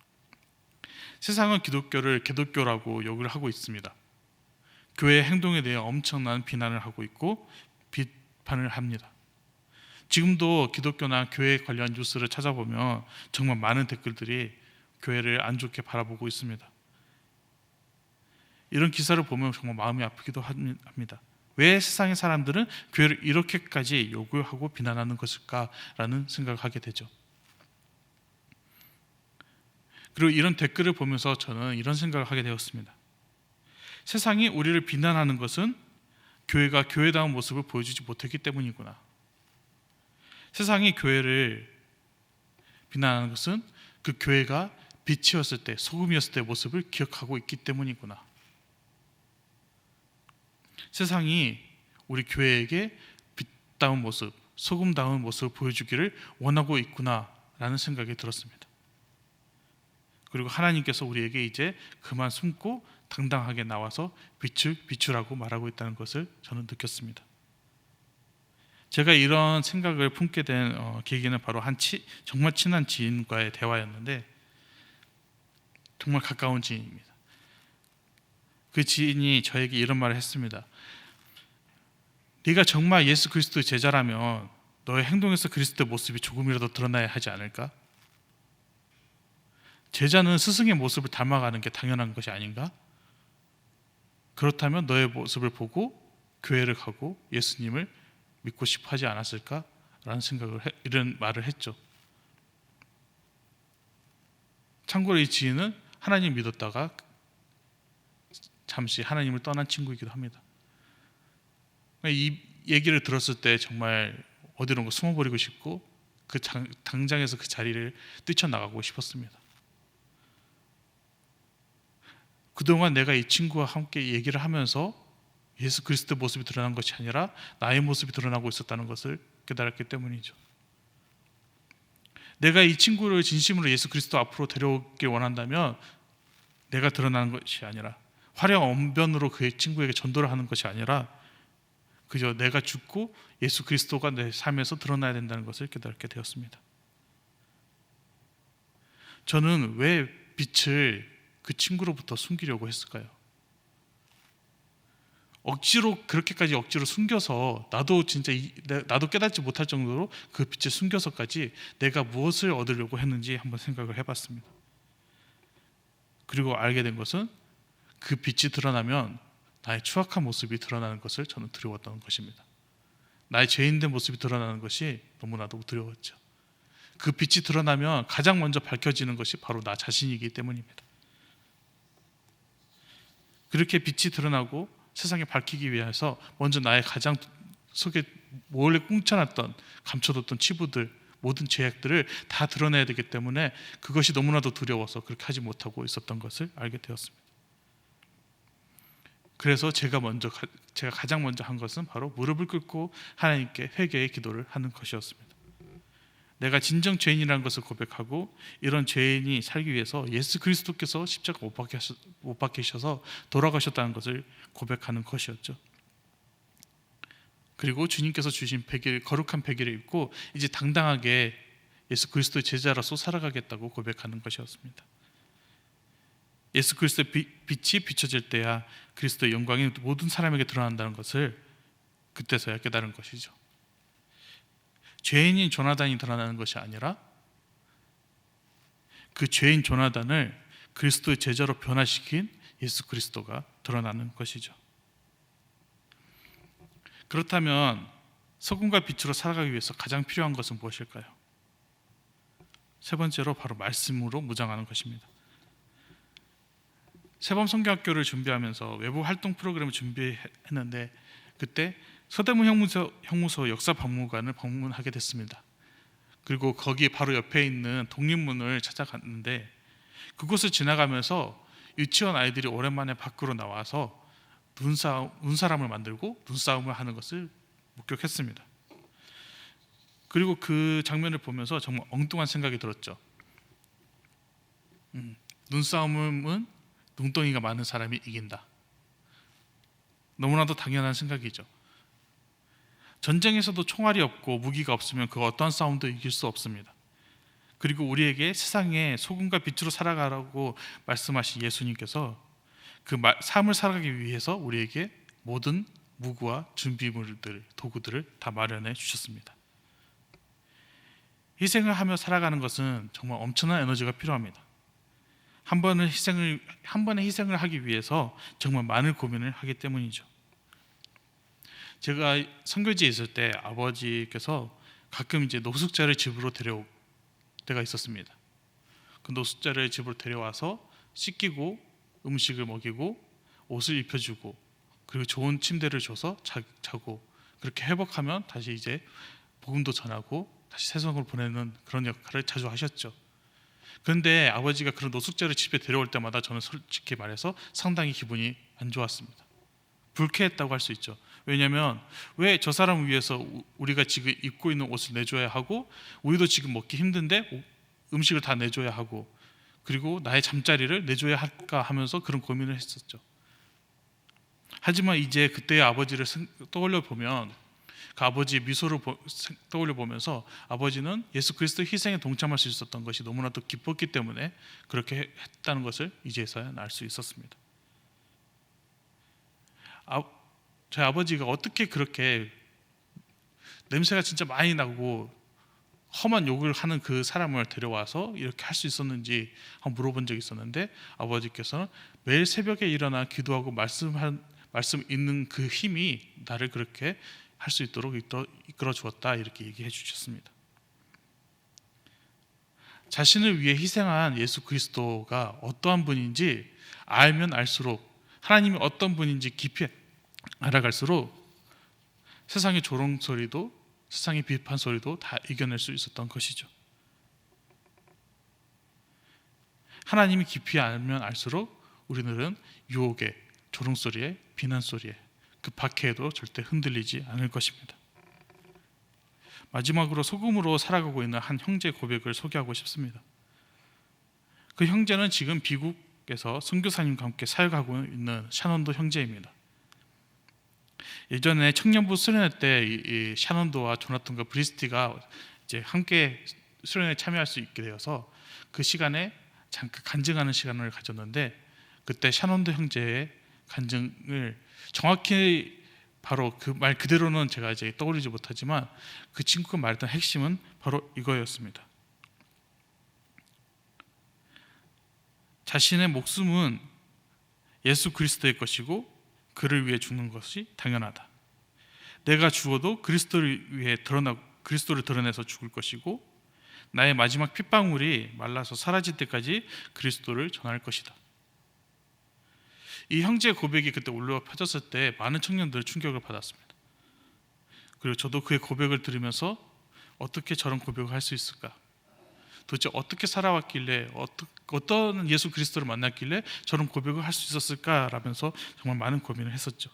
세상은 기독교를 개독교라고 욕을 하고 있습니다. 교회의 행동에 대해 엄청난 비난을 하고 있고 비판을 합니다. 지금도 기독교나 교회 관련 뉴스를 찾아보면 정말 많은 댓글들이 교회를 안 좋게 바라보고 있습니다. 이런 기사를 보면 정말 마음이 아프기도 합니다. 왜 세상의 사람들은 교회를 이렇게까지 요구하고 비난하는 것일까라는 생각을 하게 되죠. 그리고 이런 댓글을 보면서 저는 이런 생각을 하게 되었습니다. 세상이 우리를 비난하는 것은 교회가 교회다운 모습을 보여주지 못했기 때문이구나. 세상이 교회를 비난하는 것은 그 교회가 빛이었을 때, 소금이었을 때의 모습을 기억하고 있기 때문이구나. 세상이 우리 교회에게 빛다운 모습, 소금다운 모습을 보여주기를 원하고 있구나라는 생각이 들었습니다. 그리고 하나님께서 우리에게 이제 그만 숨고 당당하게 나와서 빛을 비추라고 말하고 있다는 것을 저는 느꼈습니다. 제가 이런 생각을 품게 된 계기는 바로 정말 친한 지인과의 대화였는데, 정말 가까운 지인입니다. 그 지인이 저에게 이런 말을 했습니다. 네가 정말 예수 그리스도의 제자라면 너의 행동에서 그리스도의 모습이 조금이라도 드러나야 하지 않을까? 제자는 스승의 모습을 닮아가는 게 당연한 것이 아닌가? 그렇다면 너의 모습을 보고 교회를 가고 예수님을 믿고 싶어 하지 않았을까? 라는 이런 말을 했죠. 참고로 이 지인은 하나님 믿었다가 잠시 하나님을 떠난 친구이기도 합니다. 이 얘기를 들었을 때 정말 어디론가 숨어버리고 싶고 당장에서 그 자리를 뛰쳐나가고 싶었습니다. 그동안 내가 이 친구와 함께 얘기를 하면서 예수 그리스도의 모습이 드러난 것이 아니라 나의 모습이 드러나고 있었다는 것을 깨달았기 때문이죠. 내가 이 친구를 진심으로 예수 그리스도 앞으로 데려오길 원한다면 내가 드러나는 것이 아니라 화려한 언변으로 그 친구에게 전도를 하는 것이 아니라 그저 내가 죽고 예수 그리스도가 내 삶에서 드러나야 된다는 것을 깨닫게 되었습니다. 저는 왜 빛을 그 친구로부터 숨기려고 했을까요? 그렇게까지 억지로 숨겨서 나도 깨닫지 못할 정도로 그 빛을 숨겨서까지 내가 무엇을 얻으려고 했는지 한번 생각을 해봤습니다. 그리고 알게 된 것은 그 빛이 드러나면 나의 추악한 모습이 드러나는 것을 저는 두려웠던 것입니다. 나의 죄인된 모습이 드러나는 것이 너무나도 두려웠죠. 그 빛이 드러나면 가장 먼저 밝혀지는 것이 바로 나 자신이기 때문입니다. 그렇게 빛이 드러나고 세상에 밝히기 위해서 먼저 나의 가장 속에 몰래 꽁쳐놨던 감춰뒀던 치부들, 모든 죄악들을 다 드러내야 되기 때문에 그것이 너무나도 두려워서 그렇게 하지 못하고 있었던 것을 알게 되었습니다. 그래서 제가 가장 먼저 한 것은 바로 무릎을 꿇고 하나님께 회개의 기도를 하는 것이었습니다. 내가 진정 죄인이라는 것을 고백하고 이런 죄인이 살기 위해서 예수 그리스도께서 십자가 못 박히셔서 돌아가셨다는 것을 고백하는 것이었죠. 그리고 주님께서 주신 거룩한 백일을 입고 이제 당당하게 예수 그리스도의 제자로서 살아가겠다고 고백하는 것이었습니다. 예수 그리스도의 빛이 비춰질 때야 그리스도의 영광이 모든 사람에게 드러난다는 것을 그때서야 깨달은 것이죠. 죄인인 조나단이 드러나는 것이 아니라 그 죄인 조나단을 그리스도의 제자로 변화시킨 예수 그리스도가 드러나는 것이죠. 그렇다면 소금과 빛으로 살아가기 위해서 가장 필요한 것은 무엇일까요? 세 번째로 바로 말씀으로 무장하는 것입니다. 세범 성경학교를 준비하면서 외부 활동 프로그램을 준비했는데 그때 서대문 형무소 역사박물관을 방문하게 됐습니다. 그리고 거기 바로 옆에 있는 독립문을 찾아갔는데 그곳을 지나가면서 유치원 아이들이 오랜만에 밖으로 나와서 눈사람을 만들고 눈싸움을 하는 것을 목격했습니다. 그리고 그 장면을 보면서 정말 엉뚱한 생각이 들었죠. 눈싸움은 눈덩이가 많은 사람이 이긴다. 너무나도 당연한 생각이죠. 전쟁에서도 총알이 없고 무기가 없으면 그 어떠한 싸움도 이길 수 없습니다. 그리고 우리에게 세상에 소금과 빛으로 살아가라고 말씀하신 예수님께서 그 삶을 살아가기 위해서 우리에게 모든 무구와 준비물들, 도구들을 다 마련해 주셨습니다. 희생을 하며 살아가는 것은 정말 엄청난 에너지가 필요합니다. 한 번의 희생을 하기 위해서 정말 많은 고민을 하기 때문이죠. 제가 선교지에 있을 때 아버지께서 가끔 이제 노숙자를 집으로 데려올 때가 있었습니다. 그 노숙자를 집으로 데려와서 씻기고 음식을 먹이고 옷을 입혀주고 그리고 좋은 침대를 줘서 자고 그렇게 회복하면 다시 이제 복음도 전하고 다시 세상으로 보내는 그런 역할을 자주 하셨죠. 그런데 아버지가 그런 노숙자를 집에 데려올 때마다 저는 솔직히 말해서 상당히 기분이 안 좋았습니다. 불쾌했다고 할 수 있죠. 왜냐하면 왜 저 사람을 위해서 우리가 지금 입고 있는 옷을 내줘야 하고 우리도 지금 먹기 힘든데 음식을 다 내줘야 하고 그리고 나의 잠자리를 내줘야 할까 하면서 그런 고민을 했었죠. 하지만 이제 그때의 아버지를 떠올려 보면 그 아버지의 미소를 떠올려 보면서 아버지는 예수 그리스도의 희생에 동참할 수 있었던 것이 너무나도 기뻤기 때문에 그렇게 했다는 것을 이제서야 알 수 있었습니다. 저희 아버지가 어떻게 그렇게 냄새가 진짜 많이 나고 험한 욕을 하는 그 사람을 데려와서 이렇게 할 수 있었는지 한번 물어본 적이 있었는데 아버지께서는 매일 새벽에 일어나 기도하고 말씀 읽는 그 힘이 나를 그렇게 할 수 있도록 이끌어 주었다 이렇게 얘기해 주셨습니다. 자신을 위해 희생한 예수 그리스도가 어떠한 분인지 알면 알수록 하나님이 어떤 분인지 깊이 알아갈수록 세상의 조롱소리도 세상의 비판 소리도 다 이겨낼 수 있었던 것이죠. 하나님이 깊이 알면 알수록 우리들은 유혹에, 조롱소리에, 비난소리에, 그 박해에도 절대 흔들리지 않을 것입니다. 마지막으로 소금으로 살아가고 있는 한 형제 고백을 소개하고 싶습니다. 그 형제는 지금 미국에서 선교사님과 함께 사역하고 있는 샤논도 형제입니다. 예전에 청년부 수련회 때 이 샤논도와 조나탄과 브리스티가 이제 함께 수련회에 참여할 수 있게 되어서 그 시간에 잠깐 간증하는 시간을 가졌는데, 그때 샤논도 형제의 간증을 정확히 바로 그 말 그대로는 제가 이제 떠올리지 못하지만 그 친구가 말했던 핵심은 바로 이거였습니다. 자신의 목숨은 예수 그리스도의 것이고 그를 위해 죽는 것이 당연하다. 내가 죽어도 그리스도를 위해 그리스도를 드러내서 죽을 것이고 나의 마지막 핏방울이 말라서 사라질 때까지 그리스도를 전할 것이다. 이 형제의 고백이 그때 올라와 펴졌을 때 많은 청년들이 충격을 받았습니다. 그리고 저도 그의 고백을 들으면서 어떻게 저런 고백을 할 수 있을까? 도대체 어떻게 살아왔길래, 어떤 예수 그리스도를 만났길래 저런 고백을 할 수 있었을까라면서 정말 많은 고민을 했었죠.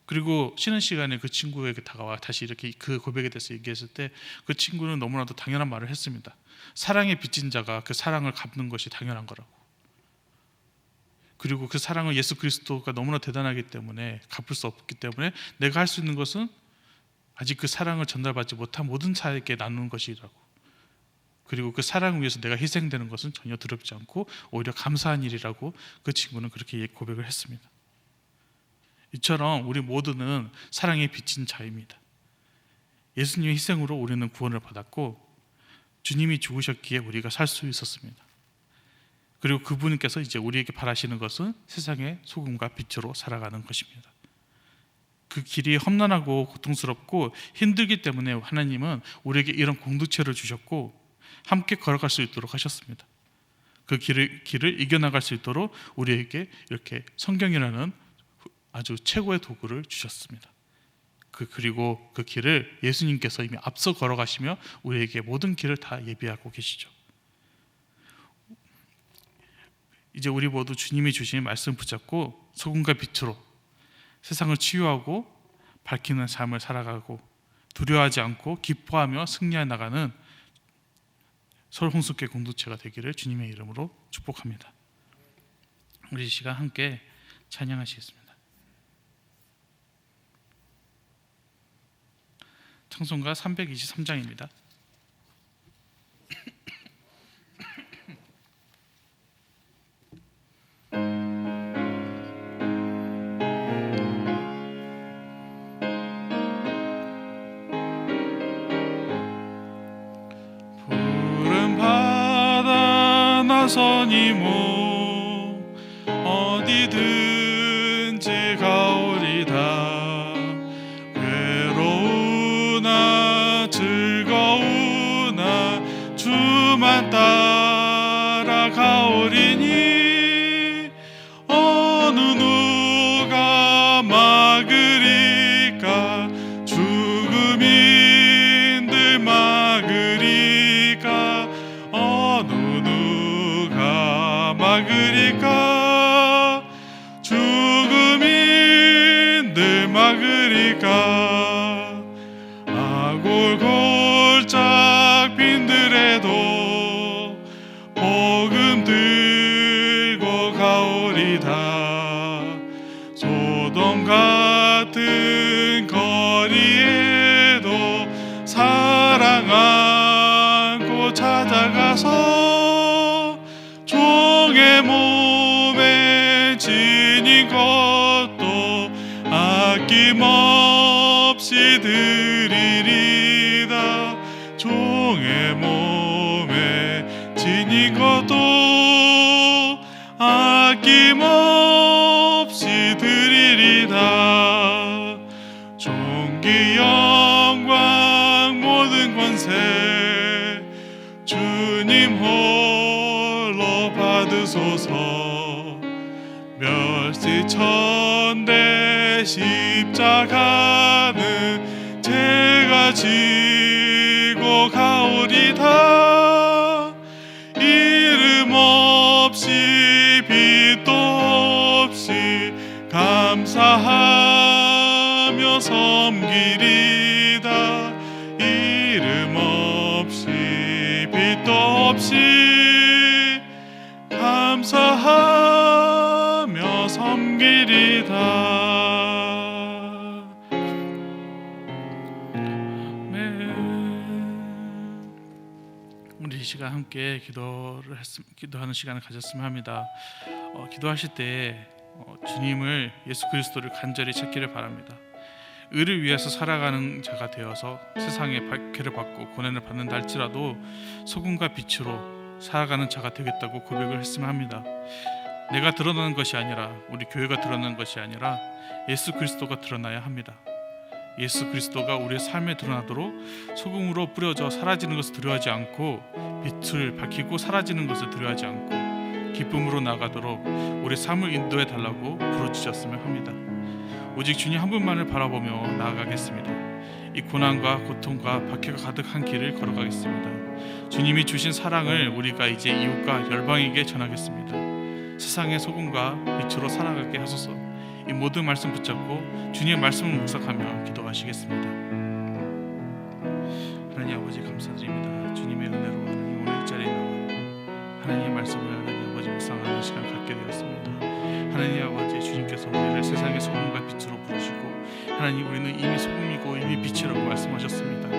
그리고 쉬는 시간에 그 친구에게 다가와 다시 이렇게 그 고백에 대해서 얘기했을 때 그 친구는 너무나도 당연한 말을 했습니다. 사랑에 빚진 자가 그 사랑을 갚는 것이 당연한 거라고. 그리고 그 사랑을 예수 그리스도가 너무나 대단하기 때문에 갚을 수 없기 때문에 내가 할 수 있는 것은 아직 그 사랑을 전달받지 못한 모든 자에게 나누는 것이라고. 그리고 그 사랑을 위해서 내가 희생되는 것은 전혀 두렵지 않고 오히려 감사한 일이라고 그 친구는 그렇게 고백을 했습니다. 이처럼 우리 모두는 사랑에 빚진 자입니다. 예수님의 희생으로 우리는 구원을 받았고 주님이 죽으셨기에 우리가 살 수 있었습니다. 그리고 그분께서 이제 우리에게 바라시는 것은 세상의 소금과 빛으로 살아가는 것입니다. 그 길이 험난하고 고통스럽고 힘들기 때문에 하나님은 우리에게 이런 공동체를 주셨고 함께 걸어갈 수 있도록 하셨습니다. 그 길을 이겨나갈 수 있도록 우리에게 이렇게 성경이라는 아주 최고의 도구를 주셨습니다. 그리고 그 길을 예수님께서 이미 앞서 걸어가시며 우리에게 모든 길을 다 예비하고 계시죠. 이제 우리 모두 주님이 주신 말씀 붙잡고 소금과 빛으로 세상을 치유하고 밝히는 삶을 살아가고 두려워하지 않고 기뻐하며 승리해 나가는 서울 홍수교 공동체가 되기를 주님의 이름으로 축복합니다. 우리 이 시간 함께 찬양하시겠습니다. 찬송가 323장입니다. 푸른 바다 나서니 모 어디든지 가오리다. 외로우나 즐거우나 주만 따라 가오리니 어느 누가 막으리까. 죽음인들 막으리까. 어느 누가 막으리까. 죽음인들 막으리까. 아골골짝 빈들에도 복음 들고 가오리다. 소돔 같은 거리에도 사랑 안고 찾아가서 종의 몸에 지닌 것도 아낌없이 드리리다. 종의 몸에 지닌 것도 아낌없이 드리리다. 존귀 영광 모든 권세 주님 홀로 받으소서. 멸시천대 십자가는 지고 가오리다. 이름 없이 빛도 없이 감사하며 섬기리다. 이름 없이 빛도 없이 감사하며 섬기리다. 우리 이 시간 함께 기도하는 시간을 가졌으면 합니다. 기도하실 때 주님을, 예수 그리스도를 간절히 찾기를 바랍니다. 의를 위해서 살아가는 자가 되어서 세상의 박해를 받고 고난을 받는다 할지라도 소금과 빛으로 살아가는 자가 되겠다고 고백을 했으면 합니다. 내가 드러나는 것이 아니라, 우리 교회가 드러나는 것이 아니라 예수 그리스도가 드러나야 합니다. 예수 그리스도가 우리의 삶에 드러나도록 소금으로 뿌려져 사라지는 것을 두려워하지 않고, 빛을 밝히고 사라지는 것을 두려워하지 않고 기쁨으로 나가도록 우리 삶을 인도해 달라고 부르짖었으면 합니다. 오직 주님 한 분만을 바라보며 나아가겠습니다. 이 고난과 고통과 박해가 가득한 길을 걸어가겠습니다. 주님이 주신 사랑을 우리가 이제 이웃과 열방에게 전하겠습니다. 세상의 소금과 빛으로 살아가게 하소서. 이 모든 말씀 붙잡고 주님의 말씀을 묵상하며 기도하시겠습니다. 하나님 아버지 감사드립니다. 주님의 은혜로 하나님 오늘 이 자리에 나와 하나님의 말씀을 하나님 아버지 묵상하는 시간 갖게 되었습니다. 하나님 아버지, 주님께서 우리를 세상의 소금과 빛으로 부르시고, 하나님 우리는 이미 소금이고 이미 빛이라고 말씀하셨습니다.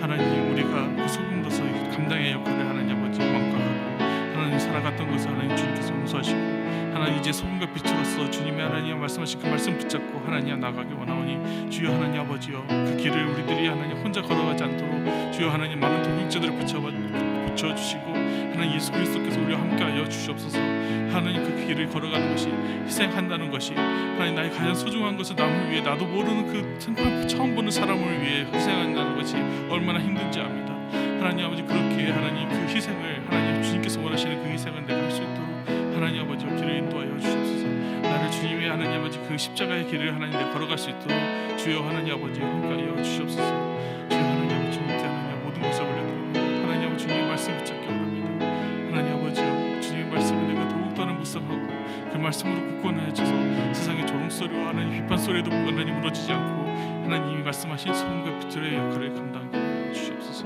하나님 우리가 그 소금으로서 감당의 역할을 하나님 아버지 완강하고 하나님 살아갔던 것을 하나님 주님께서 용서하시고, 하나님 이제 소금과 빛으로서 주님의 하나님 말씀하신 그 말씀 붙잡고 하나님 나가기 원하오니, 주여 하나님 아버지여, 그 길을 우리들이 하나님 혼자 걸어가지 않도록 주여 하나님 많은 동역자들을 붙여주시고 하나님 예수 그리스도께서 우리와 함께하여 주시옵소서. 하나님 그 길을 걸어가는 것이, 희생한다는 것이, 하나님 나의 가장 소중한 것을 남을 위해, 나도 모르는 그 처음 보는 사람을 위해 희생한다는 것이 얼마나 힘든지 압니다. 하나님 아버지, 그렇게 하나님 그 희생을, 하나님 주님께서 원하시는 그 희생을 내가 할 수 있도록 하나님 아버지 길을 인도하여 주시옵소서. 나를 주님의 하나님 아버지 그 십자가의 길을 하나님 내가 걸어갈 수 있도록 주여 하나님 아버지 함께하여 주시옵소서. 주여 하나님 아버지, 주님께 하나님 모든 것을 올려드립니다. 하나님 아버지 주님의 말씀 붙잡기 원합니다. 하나님 아버지여, 주님의 말씀을 내가 더욱더 묵상하고 그 말씀으로 굳건하여 져서 세상의 조롱소리와 하나님 비판 소리에도 하나님 무너지지 않고 하나님이 말씀하신 소금과 빛의 역할을 감당하게 하여 주시옵소서.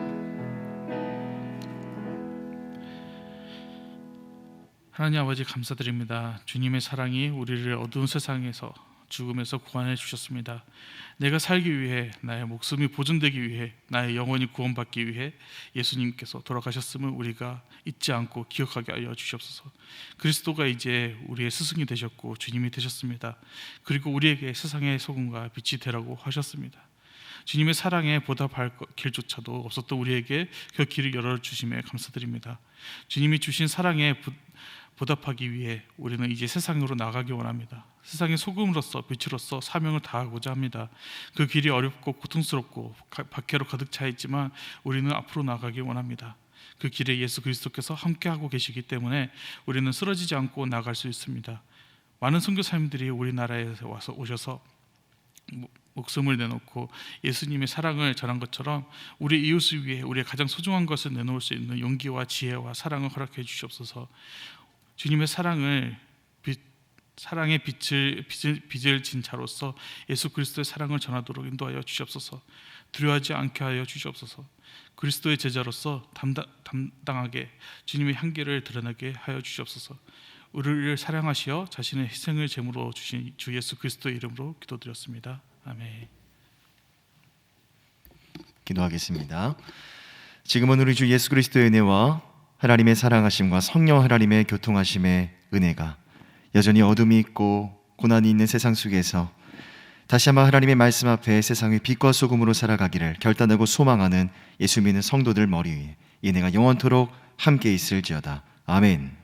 하나님 아버지 감사드립니다. 주님의 사랑이 우리를 어두운 세상에서, 죽음에서 구원해 주셨습니다. 내가 살기 위해, 나의 목숨이 보존되기 위해, 나의 영혼이 구원받기 위해 예수님께서 돌아가셨음을 우리가 잊지 않고 기억하게 하여 주시옵소서. 그리스도가 이제 우리의 스승이 되셨고 주님이 되셨습니다. 그리고 우리에게 세상의 소금과 빛이 되라고 하셨습니다. 주님의 사랑에 보답할 길조차도 없었던 우리에게 그 길을 열어주심에 감사드립니다. 주님이 주신 사랑에 보답하기 위해 우리는 이제 세상으로 나가기 원합니다. 세상의 소금으로서, 빛으로서 사명을 다하고자 합니다. 그 길이 어렵고 고통스럽고 박해로 가득 차 있지만 우리는 앞으로 나가기 원합니다. 그 길에 예수 그리스도께서 함께하고 계시기 때문에 우리는 쓰러지지 않고 나갈 수 있습니다. 많은 선교사님들이 우리나라에 오셔서 목숨을 내놓고 예수님의 사랑을 전한 것처럼 우리 이웃을 위해 우리의 가장 소중한 것을 내놓을 수 있는 용기와 지혜와 사랑을 허락해 주시옵소서. 주님의 사랑의 빛을 진 자로서 예수 그리스도의 사랑을 전하도록 인도하여 주시옵소서. 두려워하지 않게 하여 주시옵소서. 그리스도의 제자로서 담당하게 주님의 향기를 드러나게 하여 주시옵소서. 우리를 사랑하시어 자신의 희생을 제물로 주신 주 예수 그리스도의 이름으로 기도드렸습니다. 아멘. 기도하겠습니다. 지금은 우리 주 예수 그리스도의 은혜와 하나님의 사랑하심과 성령 하나님의 교통하심의 은혜가 여전히 어둠이 있고 고난이 있는 세상 속에서 다시 한번 하나님의 말씀 앞에 세상의 빛과 소금으로 살아가기를 결단하고 소망하는 예수 믿는 성도들 머리 위에 이 은혜가 영원토록 함께 있을지어다. 아멘.